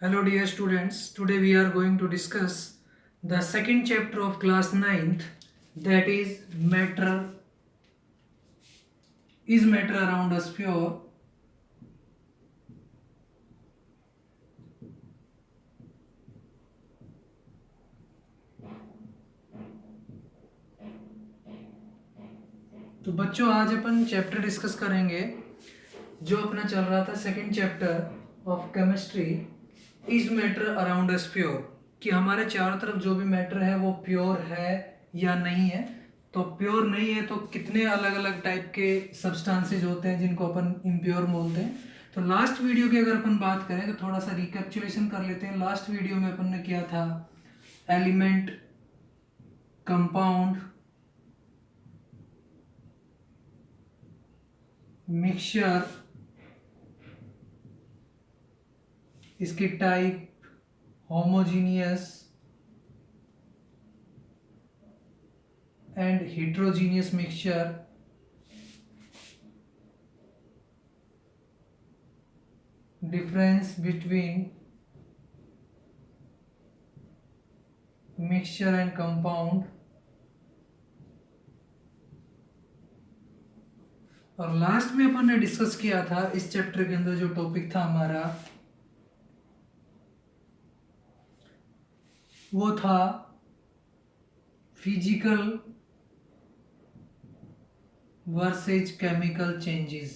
Hello dear students, today we are going to discuss the second chapter of class ninth, that is matter around us pure. तो बच्चों आज अपन chapter discuss करेंगे जो अपना चल रहा था second chapter of chemistry, is matter around us pure, कि हमारे चारों तरफ जो भी मैटर है वो प्योर है या नहीं है। तो प्योर नहीं है तो कितने अलग अलग टाइप के सब्सटेंसेस होते हैं जिनको अपन इम्प्योर बोलते हैं। तो लास्ट वीडियो की अगर अपन बात करें तो थोड़ा सा रिकैप्चुलेशन कर लेते हैं। लास्ट वीडियो में अपन ने किया था एलिमेंट, कंपाउंड, मिक्सचर, इसकी type, homogeneous and heterogeneous mixture, difference between mixture and compound, और लास्ट में अपन ने डिस्कस किया था इस चैप्टर के अंदर जो टॉपिक था हमारा वो था फिजिकल वर्सेज केमिकल चेंजेस।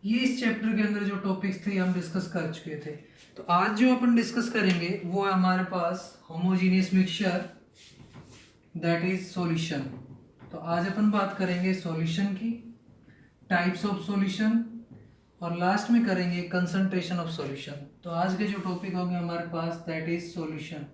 ये इस चैप्टर के अंदर जो टॉपिक्स थे हम डिस्कस कर चुके थे। तो आज जो अपन डिस्कस करेंगे वो है हमारे पास homogeneous mixture, that is solution. तो आज अपन बात करेंगे सॉल्यूशन की, टाइप्स ऑफ सॉल्यूशन, और लास्ट में करेंगे कंसंट्रेशन ऑफ सॉल्यूशन। तो आज के जो टॉपिक होंगे हमारे पास दैट इज सॉल्यूशन।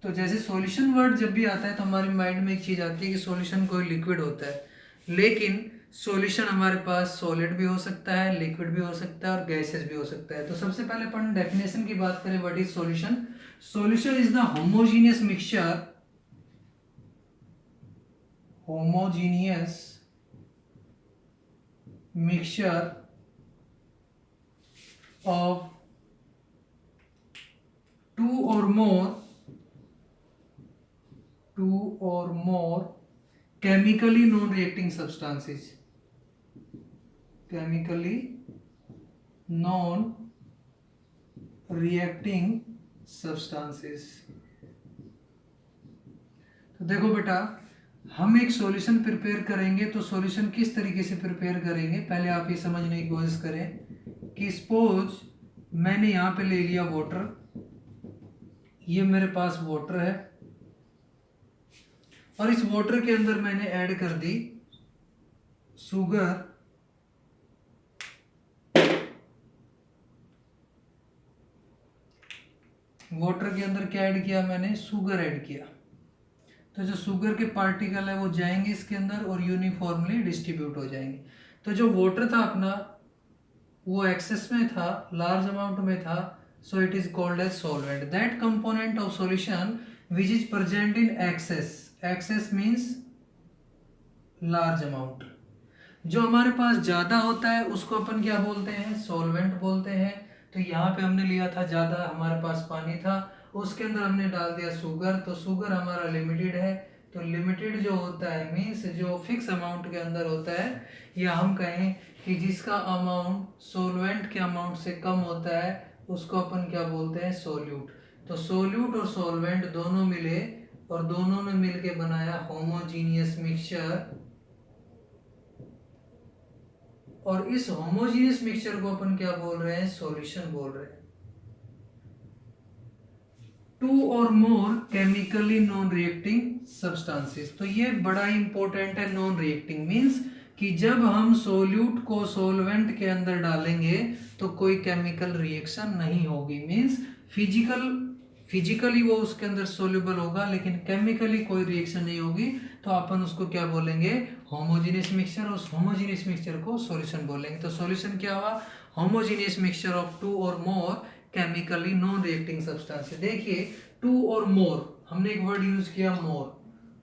तो जैसे सॉल्यूशन वर्ड जब भी आता है तो हमारे माइंड में एक चीज आती है कि सॉल्यूशन कोई लिक्विड होता है, लेकिन सॉल्यूशन हमारे पास सॉलिड भी हो सकता है, लिक्विड भी हो सकता है और गैसेस भी हो सकता है। तो सबसे पहले अपन डेफिनेशन की बात करें, what is solution. Solution is the homogeneous mixture, homogeneous mixture of two or more chemically non-reacting substances, chemically non-reacting substances। तो देखो बेटा, हम एक सॉल्यूशन प्रिपेयर करेंगे तो सॉल्यूशन किस तरीके से प्रिपेयर करेंगे पहले आप ये समझने की कोशिश करें कि सपोज मैंने यहाँ पे ले लिया वाटर, ये मेरे पास वाटर है और इस वाटर के अंदर मैंने ऐड कर दी शुगर, वाटर के अंदर क्या ऐड किया मैंने, शुगर ऐड किया। तो जो शुगर के पार्टिकल है वो जाएंगे इसके अंदर और यूनिफॉर्मली डिस्ट्रीब्यूट हो जाएंगे। तो जो वाटर था अपना वो एक्सेस में था, लार्ज अमाउंट में था, so it is called as solvent. That component of solution which is present in excess, excess means large amount. जो हमारे पास ज़्यादा होता है उसको अपन क्या बोलते हैं, सॉल्वेंट बोलते हैं। तो यहाँ पे हमने लिया था ज़्यादा, हमारे पास पानी था, उसके अंदर हमने डाल दिया शुगर, तो शुगर हमारा लिमिटेड है। तो लिमिटेड जो होता है मीन्स जो फिक्स अमाउंट के अंदर होता है, या हम कहें कि जिसका अमाउंट सॉल्वेंट के अमाउंट से कम होता है उसको अपन क्या बोलते हैं, सोल्यूट। तो सोल्यूट और सॉल्वेंट दोनों मिले और दोनों ने मिलके बनाया होमोजीनियस मिक्सचर, और इस होमोजीनियस मिक्सचर को अपन क्या बोल रहे हैं, सॉल्यूशन बोल रहे हैं। टू और मोर केमिकली नॉन रिएक्टिंग सब्सटेंसेस, तो ये बड़ा इंपॉर्टेंट है। नॉन रिएक्टिंग मींस कि जब हम सोल्यूट को सॉल्वेंट के अंदर डालेंगे तो कोई केमिकल रिएक्शन नहीं होगी, मींस फिजिकली वो उसके अंदर सोल्यूबल होगा लेकिन केमिकली कोई रिएक्शन नहीं होगी। तो अपन उसको क्या बोलेंगे, होमोजीनियस मिक्सचर, और उस होमोजीनियस मिक्सचर को सॉल्यूशन बोलेंगे। तो सॉल्यूशन क्या हुआ, होमोजीनियस मिक्सचर ऑफ टू और मोर केमिकली नॉन रिएक्टिंग सब्सटेंस। देखिए टू और मोर, हमने एक वर्ड यूज किया मोर।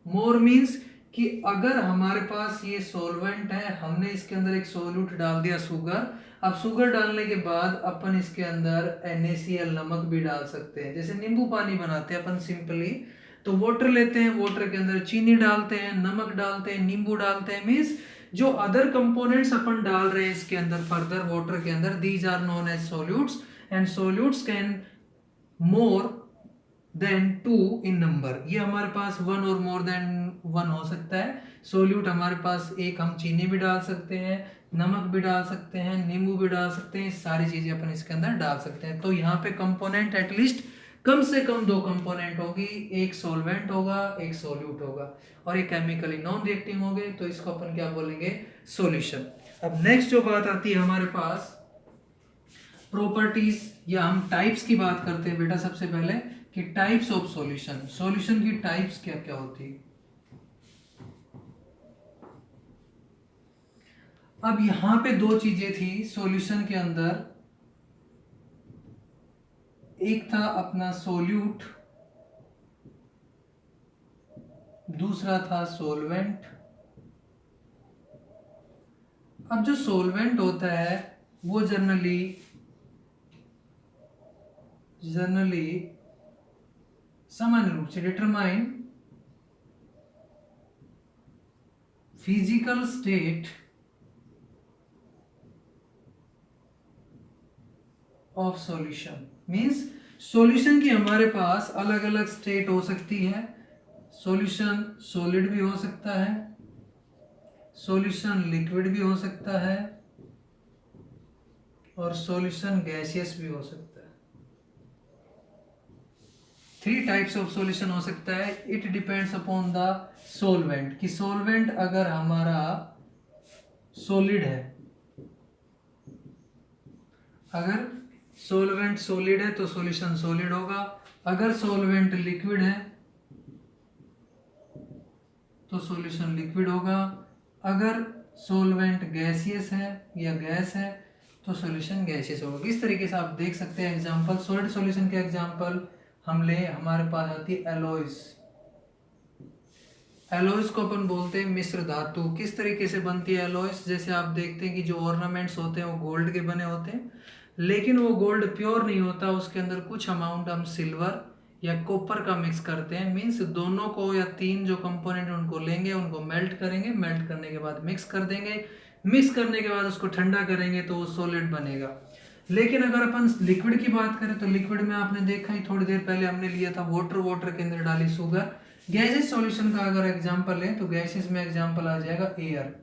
मोर मीन्स कि अगर हमारे पास ये सॉल्वेंट है, हमने इसके अंदर एक सोल्यूट डाल दिया शुगर, अब शुगर डालने के बाद अपन इसके अंदर NaCl नमक भी डाल सकते हैं, जैसे नींबू पानी बनाते हैं अपन सिंपली, तो वाटर लेते हैं, वाटर के अंदर चीनी डालते हैं, नमक डालते हैं, नींबू डालते हैं, मीन्स जो अदर कंपोनेंट्स अपन डाल रहे हैं इसके अंदर फर्दर वाटर के अंदर, these are known as solutes and solutes can more than 2 in number. ये हमारे पास 1 और मोर देन 1 हो सकता है। सोल्यूट हमारे पास एक, हम चीनी भी डाल सकते हैं, नमक भी डाल सकते हैं, नींबू भी डाल सकते हैं, सारी चीजें अपन इसके अंदर डाल सकते हैं। तो यहाँ पे कंपोनेंट एटलीस्ट कम से कम 2 कंपोनेंट होगी, एक सॉल्वेंट होगा, एक सोल्यूट होगा, और ये केमिकली नॉन रिएक्टिंग हो गए, तो इसको अपन क्या बोलेंगे, सॉल्यूशन। अब नेक्स्ट जो बात आती है हमारे पास प्रॉपर्टीज या हम टाइप्स की बात करते हैं बेटा सबसे पहले, कि टाइप्स ऑफ सॉल्यूशन, सॉल्यूशन की टाइप्स क्या क्या होती है। अब यहां पे 2 चीजें थी सॉल्यूशन के अंदर, एक था अपना सोल्यूट, दूसरा था सोलवेंट। अब जो सोलवेंट होता है वो जनरली सामान्य रूप से determine physical state of solution, means solution की हमारे पास अलग अलग स्टेट हो सकती है। सॉल्यूशन सॉलिड भी हो सकता है, सॉल्यूशन लिक्विड भी हो सकता है, और सॉल्यूशन गैसियस भी हो सकता है। 3 टाइप्स ऑफ सॉल्यूशन हो सकता है। It depends upon the solvent, कि सॉल्वेंट अगर हमारा सॉलिड है, अगर सॉल्वेंट सॉलिड है तो सॉल्यूशन सॉलिड होगा, अगर सॉल्वेंट लिक्विड है तो सॉल्यूशन लिक्विड होगा, अगर सॉल्वेंट गैसियस है या गैस है तो सॉल्यूशन गैसियस होगा। किस तरीके से आप देख सकते हैं एग्जांपल, सॉलिड सॉल्यूशन के एग्जांपल हम ले, हमारे पास आती है एलॉयज। एलॉयज को अपन बोलते हैं मिश्र धातु। किस तरीके से बनती है एलॉयज, जैसे आप देखते हैं कि जो ऑर्नामेंट्स होते हैं वो गोल्ड के बने होते हैं, लेकिन वो गोल्ड प्योर नहीं होता, उसके अंदर कुछ अमाउंट हम सिल्वर या कॉपर का मिक्स करते हैं। मीन्स दोनों को या 3 जो कंपोनेंट उनको लेंगे, उनको मेल्ट करेंगे, मेल्ट करने के बाद मिक्स कर देंगे, मिक्स करने के बाद उसको ठंडा करेंगे तो वो सॉलिड बनेगा। लेकिन अगर अपन लिक्विड की बात करें तो लिक्विड में आपने देखा ही थोड़ी देर पहले हमने लिया था वाटर, वाटर के अंदर डाली शुगर। गैसेस सॉल्यूशन का अगर एग्जांपल है तो गैसेस में एग्जांपल आ जाएगा एयर।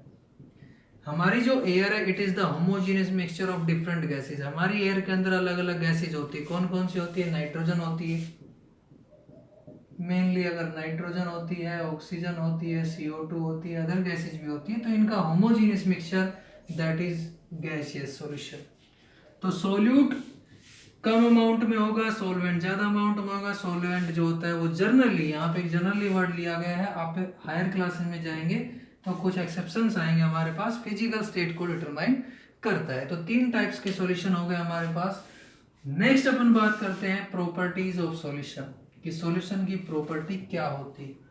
हमारी जो एयर है it is the homogeneous mixture of different gases. हमारी एयर के अंदर अलग अलग गैसेस होती है। कौन कौन सी होती है, नाइट्रोजन होती है मेनली, अगर नाइट्रोजन होती है, ऑक्सीजन होती है, CO2 होती है, अदर गैसेज भी होती है। तो इनका homogeneous mixture that is gaseous solution. तो सोल्यूट कम अमाउंट में होगा, सोलवेंट ज्यादा अमाउंट में होगा। सोलवेंट जो होता है वो जनरली, यहाँ पे एक जनरली वर्ड लिया गया है, आप हायर क्लासेस में जाएंगे तो कुछ एक्सेप्शंस आएंगे हमारे पास, फिजिकल स्टेट को डिटरमाइन करता है। तो 3 टाइप्स के सॉल्यूशन हो गए हमारे पास। नेक्स्ट अपन बात करते हैं प्रॉपर्टीज ऑफ सॉल्यूशन, कि सॉल्यूशन की प्रॉपर्टी क्या होती है।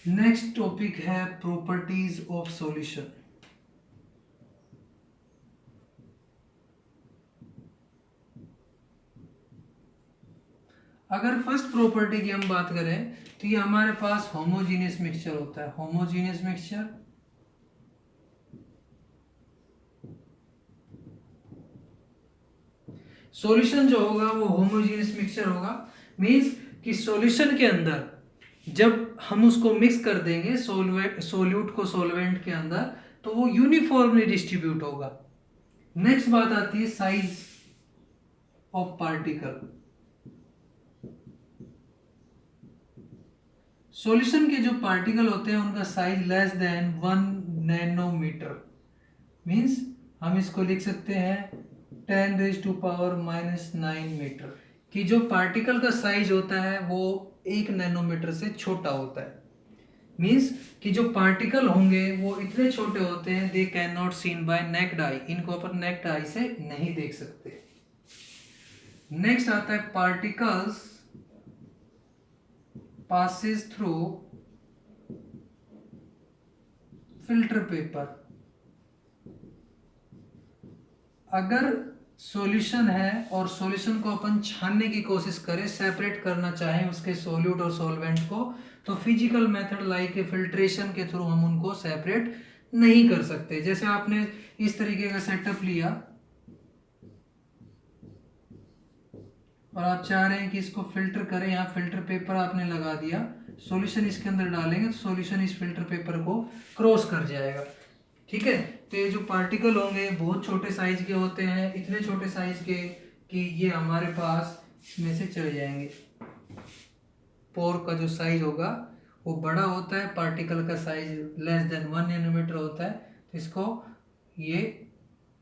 नेक्स्ट टॉपिक है प्रॉपर्टीज ऑफ सॉल्यूशन। अगर फर्स्ट प्रॉपर्टी की हम बात करें तो ये हमारे पास होमोजीनियस मिक्सचर होता है। होमोजीनियस मिक्सचर, सॉल्यूशन जो होगा वो होमोजीनियस मिक्सचर होगा। मींस कि सॉल्यूशन के अंदर जब हम उसको मिक्स कर देंगे सोल्यूट को सॉल्वेंट के अंदर, तो वो यूनिफॉर्मली डिस्ट्रीब्यूट होगा। नेक्स्ट बात आती है साइज ऑफ पार्टिकल। सॉल्यूशन के जो पार्टिकल होते हैं उनका size less than 1 nanometer. Means हम इसको लिख सकते हैं 10⁻⁻9 मीटर, कि जो पार्टिकल का साइज होता है वो 1 नैनोमीटर से छोटा होता है। मींस कि जो पार्टिकल होंगे वो इतने छोटे होते हैं, they can not seen by naked eye, इनको अपन नेक्ड आई से नहीं देख सकते। नेक्स्ट आता है particles passes through filter paper. अगर सॉल्यूशन है और सॉल्यूशन को अपन छानने की कोशिश करें, सेपरेट करना चाहें उसके सॉल्यूट और सॉल्वेंट को, तो फिजिकल मेथड लाइक फिल्ट्रेशन के थ्रू हम उनको सेपरेट नहीं कर सकते। जैसे आपने इस तरीके का सेटअप लिया और आप चाह रहे हैं कि इसको फिल्टर करें, यहाँ फिल्टर पेपर आपने लगा दिया, सॉल्यूशन इसके अंदर डालेंगे तो सॉल्यूशन इस फिल्टर पेपर को क्रॉस कर जाएगा। ठीक है, तो ये जो पार्टिकल होंगे बहुत छोटे साइज के होते हैं, इतने छोटे साइज के कि ये हमारे पास इसमें से चले जाएंगे। पोर का जो साइज होगा वो बड़ा होता है, पार्टिकल का साइज लेस देन 1 नैनोमीटर होता है, तो इसको ये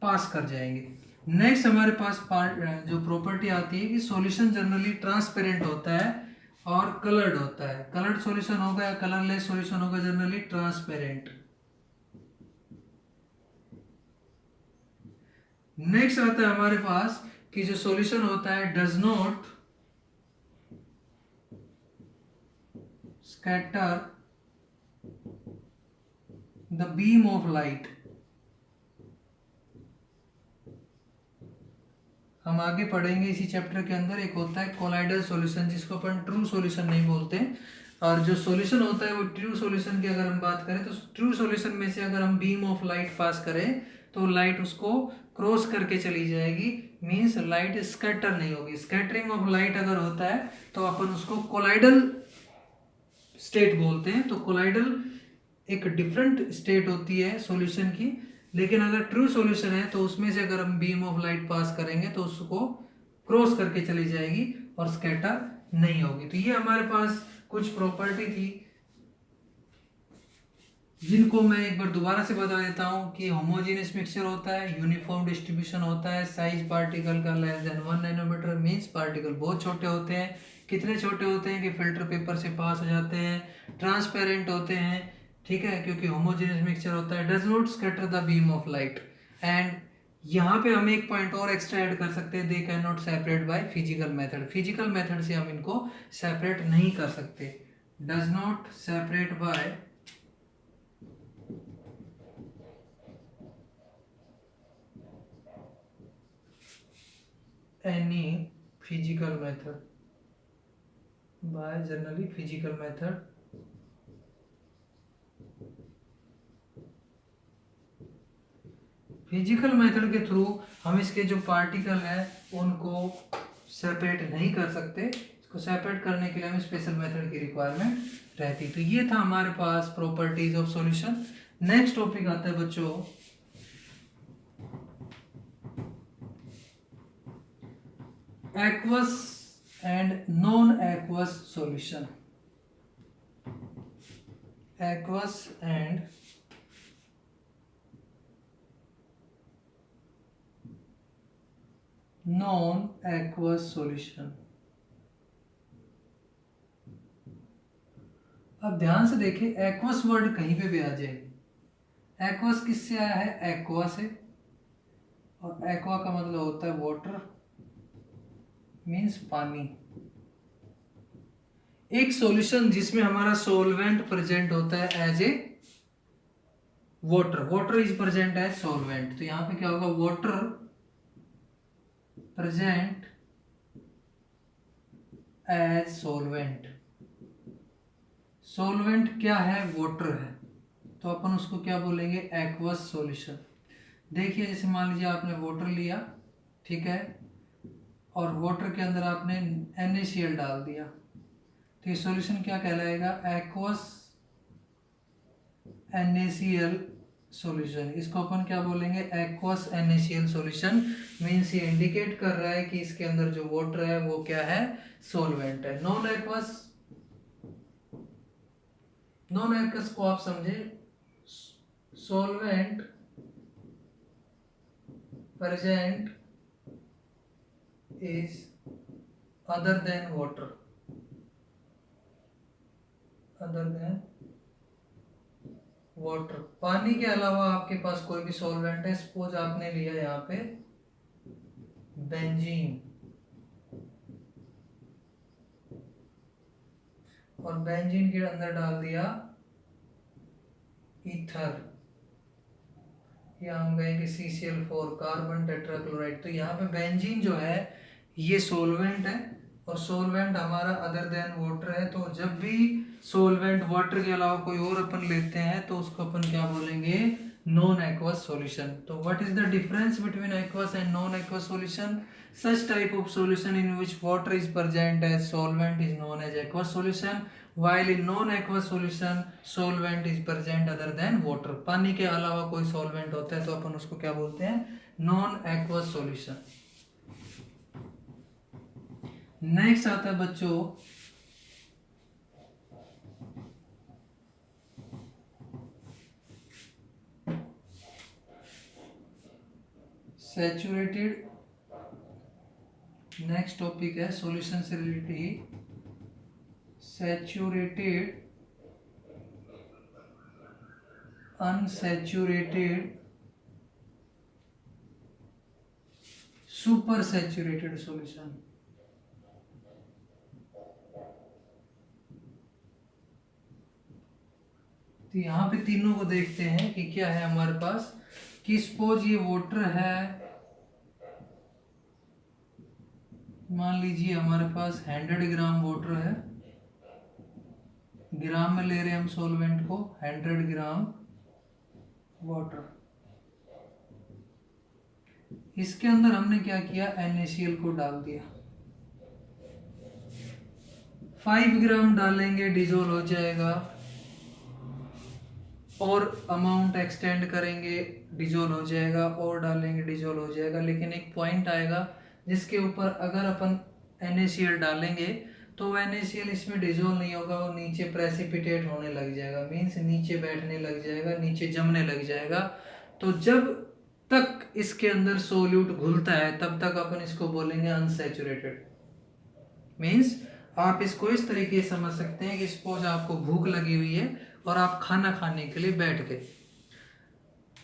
पास कर जाएंगे। नेक्स्ट हमारे पास जो प्रॉपर्टी आती है कि सॉल्यूशन जनरली ट्रांसपेरेंट होता है और कलर्ड होता है। कलर्ड सॉल्यूशन होगा या कलरलेस सॉल्यूशन होगा, जनरली ट्रांसपेरेंट। नेक्स्ट आता है हमारे पास कि जो सॉल्यूशन होता है does not scatter the beam of light. हम आगे पढ़ेंगे इसी चैप्टर के अंदर, एक होता है कोलाइडल सॉल्यूशन जिसको अपन ट्रू सॉल्यूशन नहीं बोलते, और जो सॉल्यूशन होता है वो ट्रू सॉल्यूशन की अगर हम बात करें तो ट्रू सॉल्यूशन में से अगर हम बीम ऑफ लाइट पास करें तो लाइट उसको क्रॉस करके चली जाएगी, मींस लाइट स्कैटर नहीं होगी। स्कैटरिंग ऑफ लाइट अगर होता है तो अपन उसको कोलाइडल स्टेट बोलते हैं। तो कोलाइडल एक डिफरेंट स्टेट होती है सॉल्यूशन की, लेकिन अगर ट्रू सॉल्यूशन है तो उसमें से अगर हम बीम ऑफ लाइट पास करेंगे तो उसको क्रॉस करके चली जाएगी और स्कैटर नहीं होगी। तो ये हमारे पास कुछ प्रॉपर्टी थी जिनको मैं एक बार दोबारा से बता देता हूँ कि होमोजेनियस मिक्सचर होता है, यूनिफॉर्म डिस्ट्रीब्यूशन होता है, साइज पार्टिकल का less than 1 nanometer, means particle बहुत छोटे होते हैं। कितने छोटे होते हैं कि फिल्टर पेपर से पास हो जाते हैं, ट्रांसपेरेंट होते हैं, ठीक है, क्योंकि होमोजेनियस मिक्सचर होता है, does not scatter the beam of light. And यहाँ पे हम एक पॉइंट और एक्स्ट्रा ऐड कर सकते हैं, they can not separate by physical method. Physical method से हम इनको सेपरेट नहीं कर सकते। Does not separate by any physical method, by generally physical method। Physical method के थ्रू हम इसके जो पार्टिकल हैं उनको सेपरेट नहीं कर सकते। इसको सेपरेट करने के लिए हमें स्पेशल मेथड की रिक्वायरमेंट रहती। तो ये था हमारे पास properties of solution. Next topic आता है बच्चों aqueous and non-aqueous solution। aqueous and non-aqueous solution। अब ध्यान से देखें, aqueous वर्ड कहीं पे भी आ जाए, aqueous किससे आया है, aqua से, और aqua का मतलब होता है वाटर, मीन्स पानी। एक सॉल्यूशन जिसमें हमारा सॉल्वेंट प्रेजेंट होता है as a water, water is present as solvent, तो यहां पे क्या होगा, water present as solvent. Solvent क्या है, वाटर है, तो अपन उसको क्या बोलेंगे, एक्वस सॉल्यूशन। देखिए जैसे मान लीजिए आपने वाटर लिया, ठीक है, और वाटर के अंदर आपने NaCl डाल दिया, तो ये सॉल्यूशन क्या कहलाएगा, एक्वस NaCl सॉल्यूशन। इसको अपन क्या बोलेंगे, एक्वस NaCl सॉल्यूशन। मीन्स ये इंडिकेट कर रहा है कि इसके अंदर जो वाटर है वो क्या है, सॉल्वेंट है। नॉन एक्वस, नॉन एक्वस को आप समझे solvent present is other than water, other than water। पानी के अलावा आपके पास कोई भी सॉल्वेंट है, सपोज आपने लिया यहाँ पे बेंजीन, और बेंजीन के अंदर डाल दिया ईथर, या हम कहेंगे CCl4 कार्बन टेट्राक्लोराइड। तो यहाँ पे बेंजीन जो है ये सोलवेंट है, और सोलवेंट हमारा अदर देन वाटर है। तो जब भी सोलवेंट वाटर के अलावा कोई और अपन लेते हैं तो उसको अपन क्या बोलेंगे, नॉन एक्वस सॉल्यूशन। तो what is the difference between aqueous and non aqueous solution? Such type of solution in which water is present as solvent is known as aqueous solution, while in non-aqueous solution solvent is present other than water। पानी के अलावा कोई solvent होता है तो अपन उसको क्या बोलते हैं, non-aqueous solution। नेक्स्ट आता है बच्चों सैचुरेटेड। नेक्स्ट टॉपिक है सॉल्यूशन से रिलेटेड ही, saturated, unsaturated, super saturated solution. तो यहाँ पे तीनों को देखते हैं कि क्या है हमारे पास। कि सपोज ये वाटर है, मान लीजिए हमारे पास 100 ग्राम वाटर है, ग्राम में ले रहे हैं हम सॉल्वेंट को, 100 ग्राम वाटर। इसके अंदर हमने क्या किया, NaCl को डाल दिया। 5 ग्राम डालेंगे डिजोल्व हो जाएगा, और अमाउंट एक्सटेंड करेंगे डिजोल्व हो जाएगा, और डालेंगे डिजोल्व हो जाएगा। लेकिन एक पॉइंट आएगा जिसके ऊपर अगर अपन NaCl डालेंगे तो NaCl इसमें डिजोल्व नहीं होगा, वो नीचे प्रेसिपिटेट होने लग जाएगा, मीन्स नीचे बैठने लग जाएगा, नीचे जमने लग जाएगा। तो जब तक इसके अंदर सोल्यूट घुलता है तब तक अपन इसको बोलेंगे अनसैचुरेटेड। मीन्स आप इसको इस तरीके से समझ सकते हैं कि सपोज आपको भूख लगी हुई है और आप खाना खाने के लिए बैठ गए।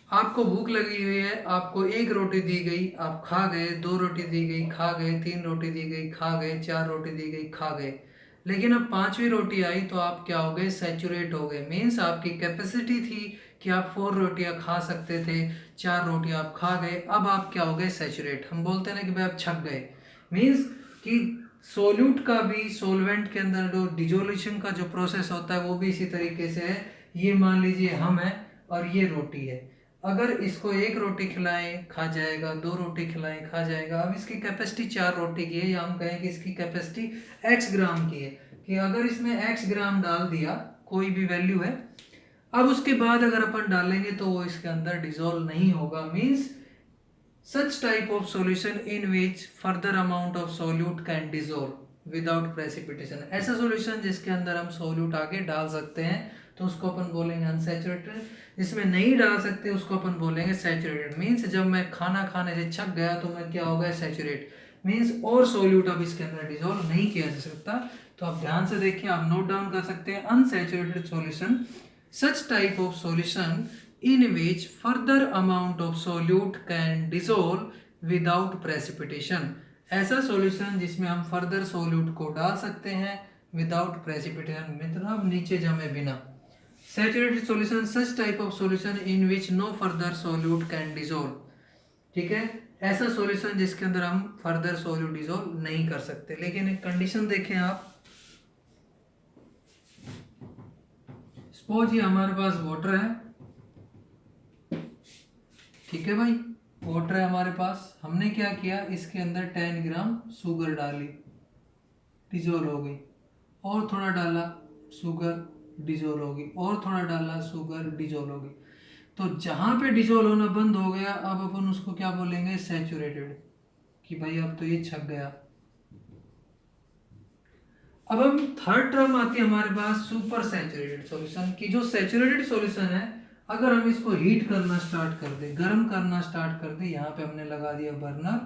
आपको भूख लगी हुई है, आपको 1 रोटी दी गई, आप खा गए, 2 रोटी दी गई, खा गए, 3 रोटी दी गई, खा गए, 4 रोटी दी गई, खा गए। लेकिन अब 5वीं रोटी आई तो आप क्या हो गए, सैचुरेट हो गए। मीन्स आपकी कैपेसिटी थी कि आप 4 रोटियां खा सकते थे, 4 रोटियां आप खा गए, अब आप क्या हो गए, सैचुरेट। हम बोलते हैं ना कि भाई आप छक गए। मीन्स कि सोल्यूट का भी सोलवेंट के अंदर जो डिजोल्यूशन का जो प्रोसेस होता है वो भी इसी तरीके से है। ये मान लीजिए हम हैं और ये रोटी है, अगर इसको 1 रोटी खिलाएं खा जाएगा, 2 रोटी खिलाएं खा जाएगा। अब इसकी कैपेसिटी 4 रोटी की है, या हम कहें कि इसकी कैपेसिटी x ग्राम की है, कि अगर इसमें x ग्राम डाल दिया, कोई भी वैल्यू है, अब उसके बाद अगर अपन डालेंगे तो वो इसके अंदर डिजोल्व नहीं होगा। Means such type of solution in which further amount of solute can dissolve without precipitation. ऐसा सॉल्यूशन जिसके अंदर हम सोल्यूट आगे डाल सकते हैं तो उसको अपन बोलेंगे अनसैचुरेटेड। जिसमें नहीं डाल सकते उसको अपन बोलेंगे सैचुरेटेड। मीन्स जब मैं खाना खाने से छक गया तो मैं क्या हो गया, सैचुरेट। मीन्स और सोल्यूट अब इसके अंदर डिजोल्व नहीं किया जा सकता। तो आप ध्यान से देखिए, आप नोट डाउन कर सकते हैं, unsaturated solution, such type of solution in which further amount of solute can dissolve without precipitation। ऐसा सॉल्यूशन जिसमें हम फर्दर सोल्यूट को डाल सकते हैं विदाउट प्रेसिपिटेशन, मतलब नीचे जमे बिना। Saturated solution such type of solution in which no further solute can dissolve. ठीक है, ऐसा सॉल्यूशन जिसके अंदर हम फर्दर सोल्यूट डिसॉल्व नहीं कर सकते। लेकिन एक कंडीशन देखें आप, सपोज ये हमारे पास वाटर है, ठीक है भाई, वाटर है हमारे पास। हमने क्या किया, इसके अंदर 10 ग्राम शुगर डाली, डिजोल्व हो गई, और थोड़ा डाला शुगर, डिजोल्व हो गई, और थोड़ा डाला शुगर, डिजोल्व हो गई। तो जहां पे डिजोल्व होना बंद हो गया, अब अपन उसको क्या बोलेंगे, सैचुरेटेड, कि भाई अब तो ये छक गया। अब हम थर्ड टर्म आती है हमारे पास सुपर सैचुरेटेड सॉल्यूशन की। जो सैचुरेटेड सॉल्यूशन है, अगर हम इसको हीट करना स्टार्ट कर दे, गर्म करना स्टार्ट कर दे, यहां पे हमने लगा दिया बर्नर,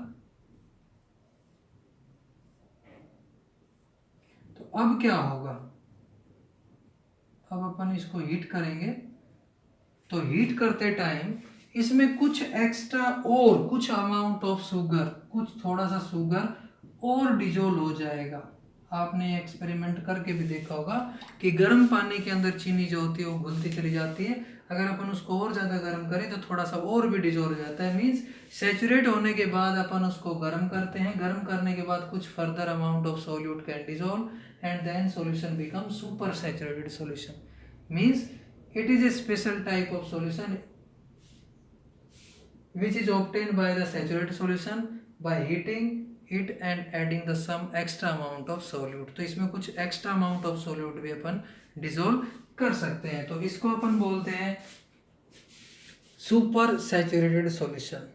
तो अब क्या होगा, अब अपन इसको हीट करेंगे, तो हीट करते टाइम इसमें कुछ एक्स्ट्रा और कुछ अमाउंट ऑफ शुगर, कुछ थोड़ा सा शुगर और डिजोल्व हो जाएगा। आपने एक्सपेरिमेंट करके भी देखा होगा कि गर्म पानी के अंदर चीनी जो होती है वो घुलती चली जाती है। अगर अपन उसको और ज़्यादा गर्म करें तो थोड़ा सा और भी डिजोल्व हो जाता है। मीन्स सेचुरेट होने के बाद अपन उसको गर्म करते हैं, गर्म करने के बाद कुछ further amount of solute can dissolve and then solution become super saturated solution. Means it is a special type of solution which is obtained by the saturated solution by heating it and adding the some extra amount of solute। तो इसमें कुछ extra amount of solute भी अपन dissolve कर सकते हैं, तो इसको अपन बोलते हैं सुपर सैचुरेटेड सॉल्यूशन।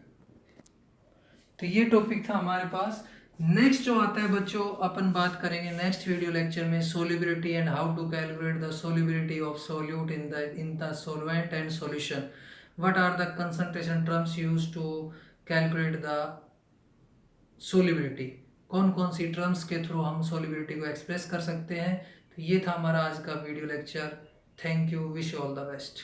तो ये टॉपिक था हमारे पास। नेक्स्ट जो आता है बच्चों, अपन बात करेंगे नेक्स्ट वीडियो लेक्चर में solubility and how to calculate the solubility of solute in the solvent and solution. What are the concentration terms used to calculate the solubility, कौन कौन सी टर्म्स के थ्रू हम सोल्युबिलिटी को एक्सप्रेस कर सकते हैं। तो ये था हमारा आज का video lecture. Thank you, wish you all the best.